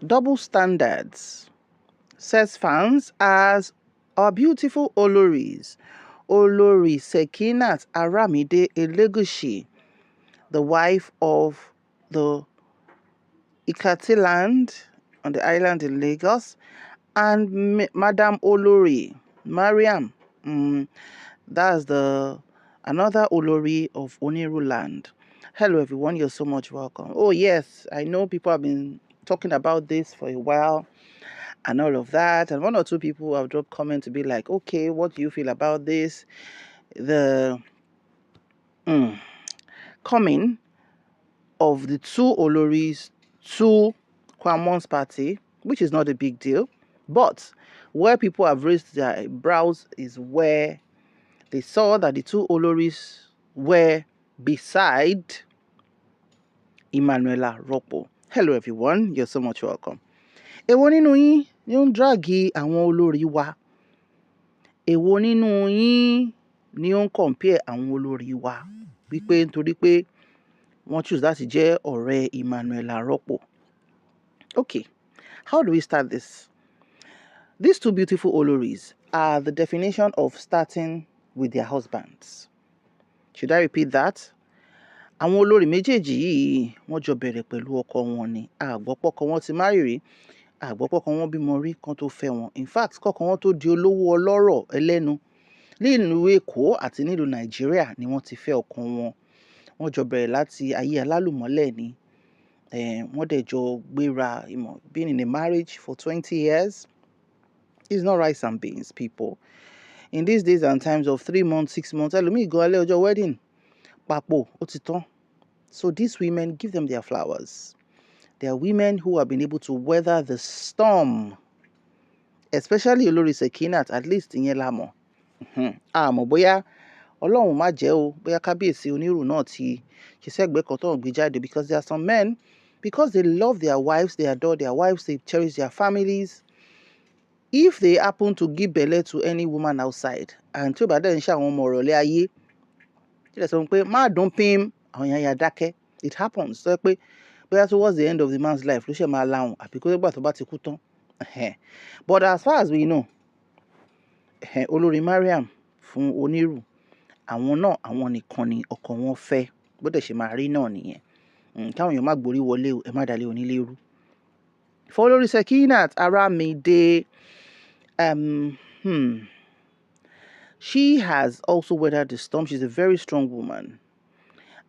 double standards, says fans, as our beautiful Oloris, Olori Sekina And Olori, the wife of the Ikatiland on the island in Lagos, and Madam Olori Mariam. That's another Olori of Oniru land. Hello everyone, you're so much welcome. Oh yes, I know people have been talking about this for a while and all of that, and one or two people have dropped comments to be like, okay, what do you feel about this? The coming of the two Oloris to Kwamon's party, which is not a big deal, but where people have raised their brows is where they saw that the two Oloris were beside Emmanuella Ropo. Hello everyone, you're so much welcome. Èwo nínú yín ni ó ń dragi àwọn olórí wa? Èwo nínú yín ni ó ń compare àwọn olórí wa? Wípé nítorí pé wọ́n choose láti jẹ́ ọ̀rẹ́ Emmanuella Ropo. Okay, how do we start this? These two beautiful Oloris are the definition of starting with their husbands. Should I repeat that? Àwọn olórí méjèèjì yìí wọ́n jọ bẹ̀rẹ̀ pẹ̀lú ọkọ wọn ni. Àgbọ́pọ̀ ọkọ wọn ti marry rí, àgbọ́pọ̀ ọkọ wọn bímọ rí kan tó fẹ́ wọn. In fact, kọ́kọ́ wọn tó di olówó ọlọ́rọ̀ ẹlẹ́nu nílùú Èkó àti nílùú Nàìjíríà ni wọ́n ti fẹ́ ọkọ wọn. Wọ́n jọ bẹ̀rẹ̀ láti ayé alálùmọ́lẹ̀ ni. Wọ́n dẹ̀ jọ gbéra, being in a marriage for 20 years is not rice and beans, people. In these days and times of 3 months, 6 months, ẹlòmíì gan alẹ́ ọjọ́ wedding, papò, ó ti tán. So these women, give them their flowers. They are women who have been able to weather the storm. Especially Olori Sekina, at least ìyẹn la mọ̀. Àmọ́ bóyá Ọlọ́run má jẹ́ o, bóyá kábíyèsí onírù náà ti ṣe sẹ́gbẹ̀ẹ́ kan tó ń gbé jáde, because there are some men, because they love their wives, they adore their wives, they cherish their families. If they happen to give belle to any woman outside, and tí ó bá dẹ̀ ń ṣe àwọn ọmọ ọ̀rọ̀lẹ́ ayé, tí ó sọ pé má dùn pín, àwọn èèyàn ya dákẹ́. It happens. So pé bóyá towards the end of the man's life ló ṣe máa láhùn, àbí kó nígbà tó bá ti kú tán. But as far as we know, Olori Mariam fún onírù, àwọn náà àwọn nìkan ni ọkọ wọn fẹ́, bó dẹ̀ ṣe máa rí náà nìyẹn. Káwọn èèyàn má gborí wọlé o, ẹ má dalẹ̀ onílé rú. For Olori Sekinat Aramide, she has also weathered the storm. She's a very strong woman.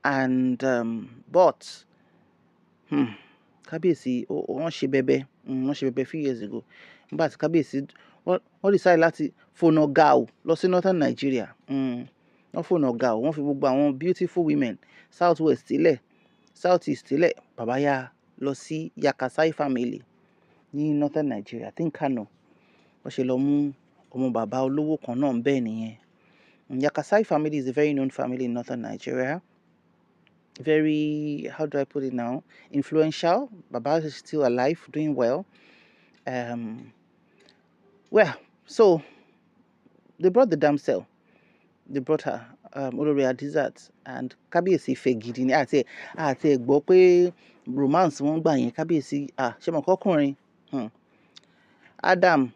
And but kábíyèsí wọ́n ṣe bẹbẹ few years ago. But kábíyèsí wọ́n decide láti fònà gàù lọ sí northern Nigeria. Wọ́n fònà gàù, wọ́n fi gbogbo àwọn beautiful women south west sílẹ̀, south east sílẹ̀, bàbá yá lọ sí Yakasai family ní northern Nigeria, I think Kano. Wọ́n ṣe lọ mú ọmọ bàbá olówó kan náà bẹ́ẹ̀ nìyẹn. Yakasai family is a very known family in northern Nigeria. Very, how do I put it now? Influential. Baba is still alive, doing well. Well, so they brought the damsel. They brought her, Olori Adizat, and kábíyèsí fẹ́ gidi ni. Àti gbọ́ pé romance wọ́n gbà yẹn, kábíyèsí, ṣé mo kọ́kùnrin? Adam,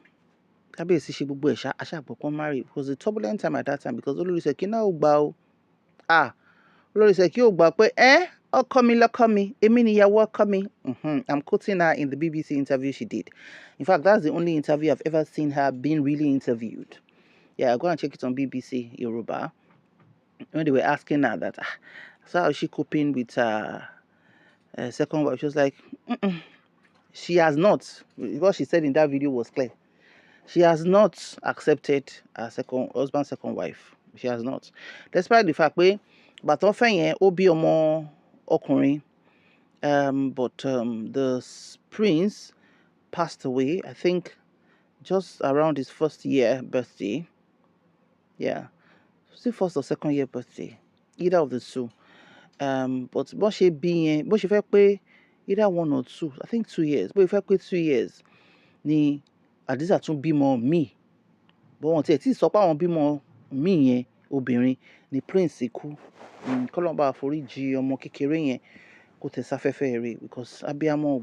kábíyèsí ṣe gbogbo ẹ̀ aṣàgbọ̀ pọ́n marry. It was a turbulent time at that time because Olori Sekina ò gbà o. Olori Sekina ò gbà pé ọkọ mi lọ́kọ mi, èmi níyàwó ọkọ mi. I'm quoting her in the BBC interview she did. In fact, that's the only interview I've ever seen her being really interviewed. Yeah, go and check it on BBC Yoruba. When they were asking her that, so how is she coping with her second wife? She was like, she has not. What she said in that video was clear. She has not accepted her husband's second wife. She has not. Despite the fact pé bàtọ́ fẹ́ yẹn ó bí ọmọ ọkùnrin, but the prince passed away, I think, just around his first year birthday. Yeah, was it first or second year birthday? Either of the two. But bó ṣe fẹ́ pé either 1 or 2, I think 2 years. Bó ṣe fẹ́ pé 2 years ni Adiza tún bímọ míì. Bó wọn tiẹ̀ tí sọ pé àwọn bímọ míì yẹn obìnrin ni prince kú. Kọ́lọ́run bá foríjì ọmọ kékeré yẹn, kò tẹ̀ sáfẹ́fẹ́ rẹ̀ because abiyamọ ò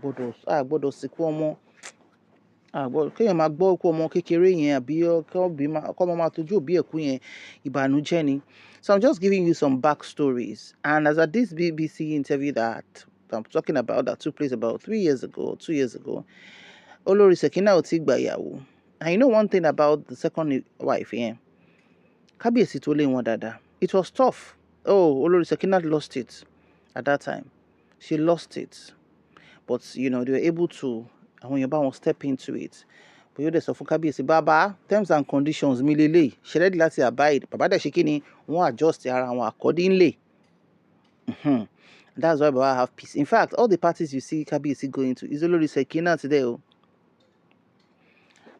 gbọ́dọ̀ sìnkú ọmọ. Kéèyàn máa gbọ́ ikú ọmọ kékeré yẹn àbí kọ́mọ máa tọ́jú òbí ẹ̀ kú yẹn, ìbànújẹ́ ni. So I'm just giving you some backstories. And as at this BBC interview that I'm talking about that took place about 3 years ago, 2 years ago, Olori Sekina ò tí gba ìyàwó. And you know one thing about the second wife here? Kábíyèsí tó lé wọn dáadáa. It was tough. Oh, Olori Sekina lost it at that time. She lost it. But, they were able to, àwọn èèyàn bá wọn step into it. But yóò dẹ̀ sọ fún Kábíyèsí, bàbá, terms and conditions mi lélẹ̀, ṣe ready láti abide. Bàbá dẹ̀ ṣe kí ni, wọ́n adjust ara wọn accordingly. That's why Baba have peace. In fact, all the parties you see Kábíyèsí going to is Olori Sekina today.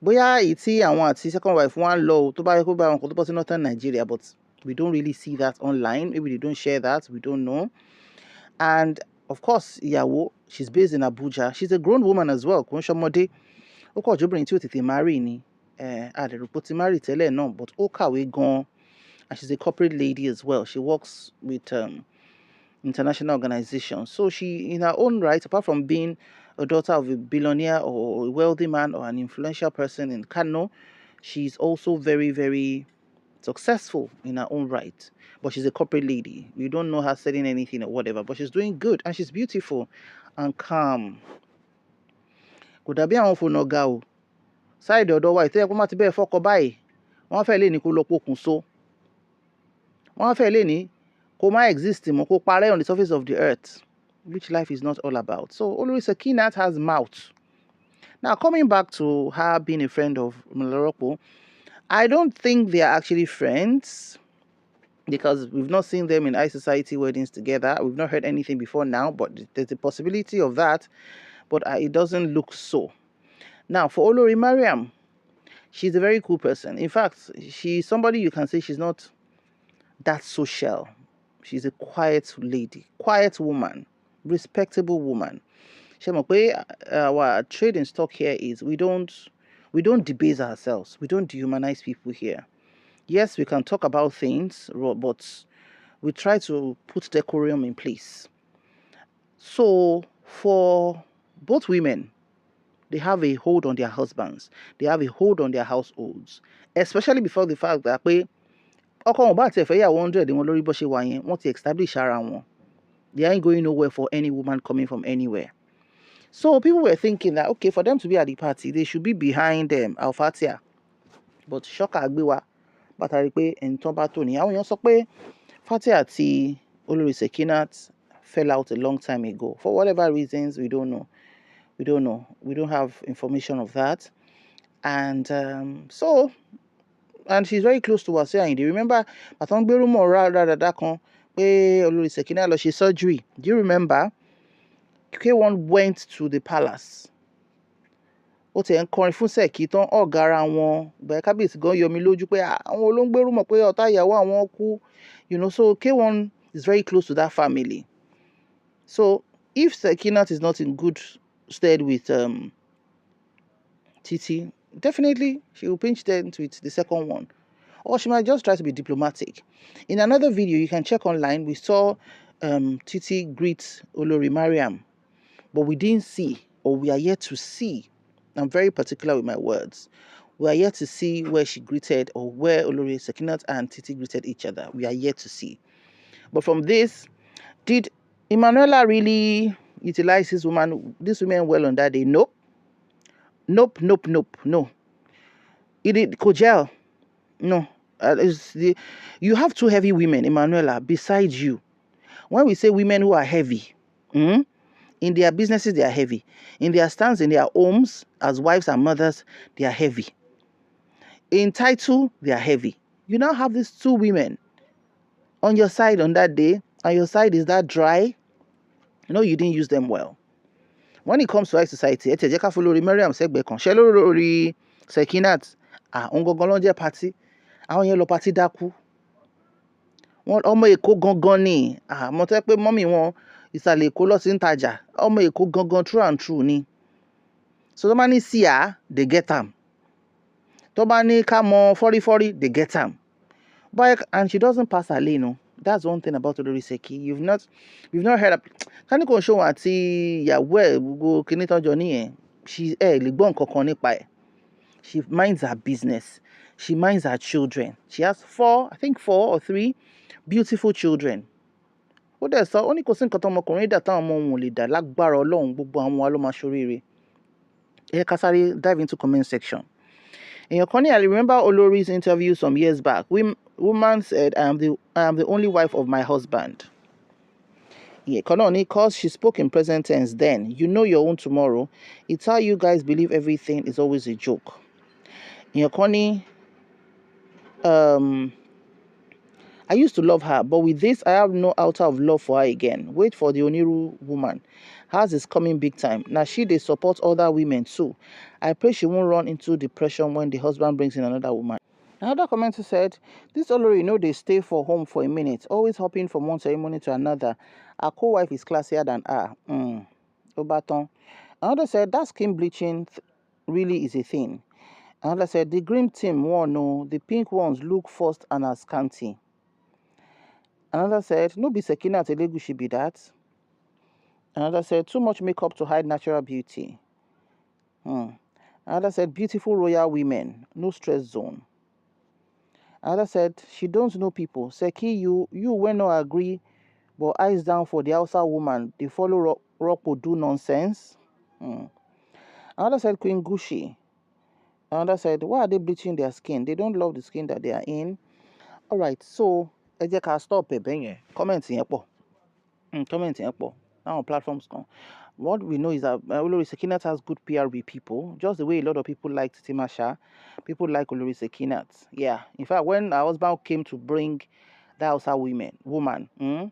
Bóyá èyí tí àwọn àti second wife wọn lọ tó bá yẹ kó bá wọn kó tó bọ́ sí northern Nigeria, but we don't really see that online. Maybe they don't share that. We don't know. And of course, ìyàwó, she's based in Abuja. She's a grown woman as well. Kò ń ṣọmọdé. Ó kọ̀ jóbìnrin tí ó tètè marry ni. Àdèròpó ti marry tẹ́lẹ̀ náà, but ó kàwé gan-an. And she's a corporate lady as well. She works with international organizations. So she, in her own right, apart from being a daughter of a billionaire or a wealthy man or an influential person in Kano, she's also very, very successful in her own right. But she's a corporate lady. You don't know her selling anything or whatever, but she's doing good and she's beautiful and calm. Kò dàbí àwọn fònà ga o. Side ọ̀dọ̀ wa ìtẹ́yẹ kó má ti bẹ́ẹ̀ fọ́kọ báyìí. Wọ́n fẹ́ lè ní kó lọ pokùnso. Wọ́n fẹ́ lè ní kó má exist mọ́, kó parẹ́ on the surface of the earth, which life is not all about. So Olori Sekina has mouth. Now, coming back to her being a friend of Emmanuella Ropo, I don't think they are actually friends because we've not seen them in high society weddings together. We've not heard anything before now, but there's a possibility of that, but it doesn't look so. Now, for Olori Mariam, she's a very cool person. In fact, she's somebody you can say she's not that social. She's a quiet lady, quiet woman, respectable woman. Our trading stock here is we don't debase ourselves. We don't dehumanize people here. Yes, we can talk about things, but we try to put decorum in place. So for both women, they have a hold on their husbands. They have a hold on their households, especially before the fact that ọkọ wọn bá tiẹ̀ fẹ́ yàwó 100 wọn lórí bó ṣe wà yẹn, wọ́n ti establish ara wọn. They ain't going nowhere for any woman coming from anywhere. So people were thinking that, okay, for them to be at the party, they should be behind Alfatia. But shocker gbé wa, bàtàrí pé ẹ̀ǹtàn bá tò ní. Àwọn èèyàn sọ pé Fatia àti Olori Sekina fell out a long time ago. For whatever reasons, we don't know. We don't have information of that. And and she's very close to Wasiu Ayinde. Remember, àtàn gbé rumor rárá kan pé Olori Sekina lọ ṣe surgery. Do you remember? K1 went to the palace. Ó ti ń kọrin fún Seki tán ọ̀gá ara wọn. Bẹ́ẹ̀ Kábíyèsí gan yọ mí lójú pé àwọn olóńgbé rumor pé ọ̀tá ìyàwó àwọn kú. So K1 is very close to that family. So if Sekina is not in good stead with Titi, definitely she will pinch them to it, the second one. Or she might just try to be diplomatic. In another video, you can check online, we saw Titi greet Olori Mariam. But we didn't see, or we are yet to see, I'm very particular with my words, we are yet to see where she greeted or where Olori Sekina and Titi greeted each other. We are yet to see. But from this, did Emmanuella really utilize this woman well on that day? Nope. No. It did Kojel. No. You have two heavy women, Emmanuella, besides you. When we say women who are heavy, in their businesses, they are heavy. In their stands, in their homes, as wives and mothers, they are heavy. In title, they are heavy. You now have these two women on your side on that day, and your side is that dry. No, you didn't use them well. When it comes to high society, Olori Mariam Segbe kan, Olori Sekina, ongogon party, àwọn yẹn lọ party dákú. Wọ́n ọmọ Èkó gangan ni, mo tẹ́ pé mọ́mì wọn ìsàlẹ̀ Èkó ló ti ń tajà, ọmọ Èkó gangan true and true ni. So tó bá ní sí they get am. Tó bá ní ká mọ fọ́rífọ́rí, they get am. But and she doesn't pass her lane, no. That's one thing about Olori Seki. We've not heard of, ká ní kò ń ṣòwò àti ìyàwó ẹ̀ gbogbo kíní tọ́jọ́ nìyẹn lè gbọ́ nǹkan kan nípa ẹ̀. She minds her business. She minds her children. She has 4 or 3 beautiful children. Ó dẹ̀ sọ, ó ní kò sí nǹkan tọmọkùnrin dà táwọn ọmọ òun ò lè dà lágbára Ọlọ́run, gbogbo àwọn wa ló máa ṣoríire. Ẹ ká sáré dive into comment section. Èèyàn kan ní, I remember Olori's interview some years back. Woman said, I am the only wife of my husband. Yeah, Kononi, cause she spoke in present tense then. You know your own tomorrow. It's how you guys believe everything is always a joke. Koni, I used to love her, but with this, I have no outer of love for her again. Wait for the Oniru woman. Hers is coming big time. Now they support other women too. I pray she won't run into depression when the husband brings in another woman. Another commenter said, this Olori, they stay for home for a minute, always hopping from one ceremony to another. Our co-wife is classier than her. Obaton. Another said, that skin bleaching really is a thing. Another said, the green team won, no, the pink ones look first and are scanty. Another said, no be Sekina Telegu should be that. Another said, too much makeup to hide natural beauty. Another said, beautiful royal women, no stress zone. Another said, she don't know people. Seki, you will not agree, but eyes down for the Hausa woman. They follow Ropo do nonsense. Another said, Queen Gushi. Another said, why are they bleaching their skin? They don't love the skin that they are in. All right, so ẹ jẹ́ ká stop ẹ̀ bẹ́ẹ̀ yẹn. Comment yẹn pọ̀. Comment yẹn pọ̀. Now on platforms kan. What we know is that Olori Sekina has good PR with people, just the way a lot of people like Timasha, people like Olori Sekina. Yeah. In fact, when our husband came to bring that Hausa woman, a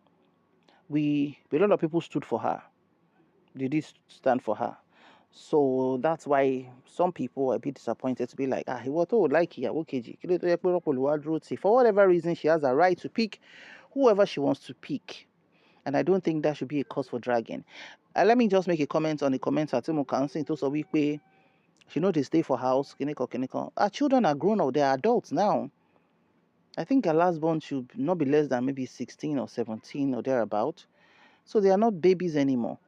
lot of people stood for her. They did stand for her. So that's why some people are a bit disappointed to be like, he was told like for whatever reason, she has a right to pick whoever she wants to pick. And I don't think that should be a cause for dragging. Let me just make a comment on the comments at Timo Council. She know they stay for house. Our children are grown up, they are adults now. I think her last born should not be less than maybe 16 or 17 or thereabout. So they are not babies anymore.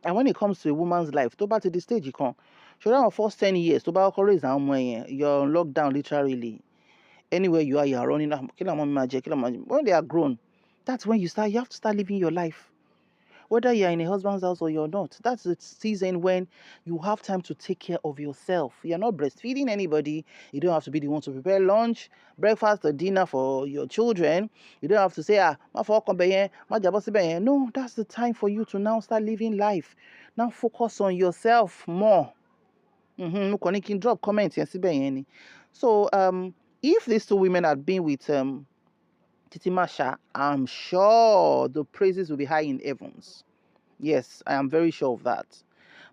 And when it comes to a woman's life, to back to the stage you come. Should our first 10 years, to back raise you're on lockdown literally. Anywhere you are, you're running. When they are grown, that's when you have to start living your life. Whether you're in a husband's house or you're not, that's the season when you have time to take care of yourself. You're not breastfeeding anybody. You don't have to be the one to prepare lunch, breakfast, or dinner for your children. You don't have to say, no, that's the time for you to now start living life. Now focus on yourself more. Drop comments. So, if these two women had been with Titi Masha, I'm sure the praises will be high in heavens. Yes, I am very sure of that.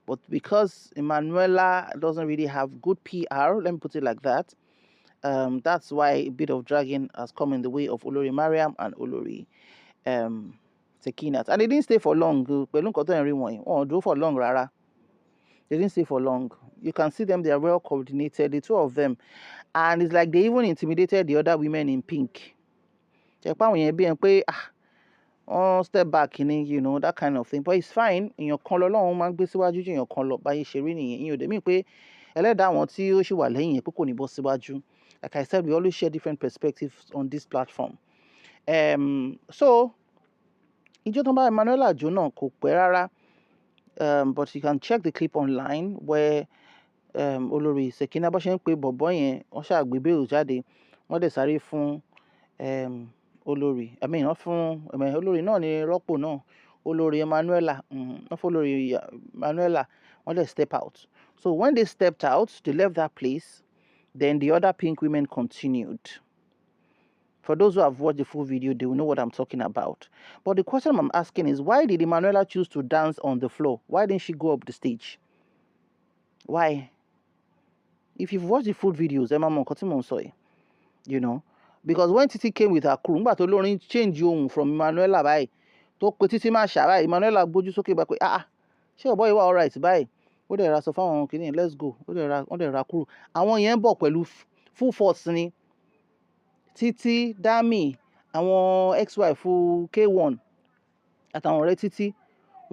But because Emmanuella doesn't really have good PR, let me put it like that, that's why a bit of dragging has come in the way of Olori Mariam and Olori Sekina. And they didn't stay for long. They do for long, rara. They didn't stay for long. You can see them, they are well coordinated, the two of them. And it's like they even intimidated the other women in pink. Step back, that kind of thing. But it's fine. In your color long, man, gbé síwájú in your color by ṣeré nìyẹn. You dey mean pé ẹlẹ́dàá àwọn tí ó ṣì wà lẹ́yìn pé kò ní bọ́ síwájú. Like I said, we always share different perspectives on this platform. So ìjọ tó bá Emmanuella jó náà kò pẹ́ rárá. But you can check the clip online where Olori Sekina bó ṣe ń pe bọ̀bọ́ yẹn, wọ́n ṣàgbé bẹ́ẹ̀ jáde, wọ́n dẹ̀ sáré fún Olori, not from Olori náà ni Ropo náà, Olori Emmanuella, not for Olori Emmanuella, when they step out. So when they stepped out, they left that place, then the other pink women continued. For those who have watched the full video, they will know what I'm talking about. But the question I'm asking is, why did Emmanuella choose to dance on the floor? Why didn't she go up the stage? Why? If you've watched the full videos, because when Titi came with her crew, nígbà tó lórin change ohun from Emmanuella báyìí, tó pe Titi máa ṣà báyìí, Emmanuella gbójú sókè báyìí pé ṣé ọ̀bọ yìí wà alright báyìí, ó dẹ̀ ra sọ fáwọn kìnìún let's go, ó dẹ̀ ra kúrò. Àwọn yẹn ń bọ̀ pẹ̀lú full force ni. Titi, Dami, àwọn ex-wife K1 àtàwọn ọ̀rẹ́ Titi,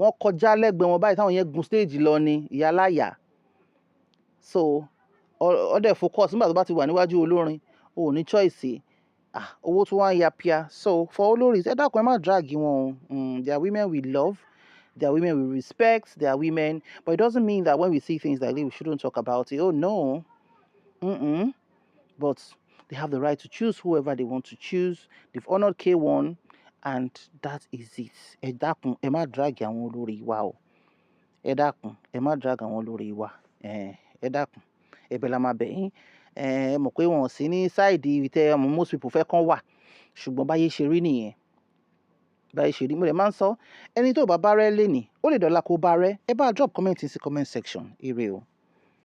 wọ́n kọjá lẹ́gbẹ̀ẹ́ wọn báyìí táwọn yẹn gun stage lọ ni ìyá láyà. So ọdẹ focus nígbà tó bá ti wà níwájú olórin o ò ní choice owó tó wá ń ya pia. So for Oloris ẹ dákun ẹ má drag wọn o. They are women we love, they are women we respect, they are women, but it doesn't mean that when we see things like this we shouldn't talk about it. Oh no. But they have the right to choose whoever they want to choose. They've honored K1 and that is it. Ẹ dákun ẹ má drag àwọn olórí wa o. Ẹ dákun ẹ má drag àwọn olórí wa. Ẹ dákun ẹ̀bẹ̀ la máa bẹ̀ yín. Ẹ mọ̀ pé wọn ò sí ní sáìdì tẹ most people fẹ́ kàn wà, ṣùgbọ́n báyé ṣe rí nìyẹn. Báyé ṣe rí, mo lè máa ń sọ ẹni tó bá bá rẹ́ lénìí ó lè dọ̀la kó bá rẹ́. Ẹ bá drop comment sí comment section. Ire o.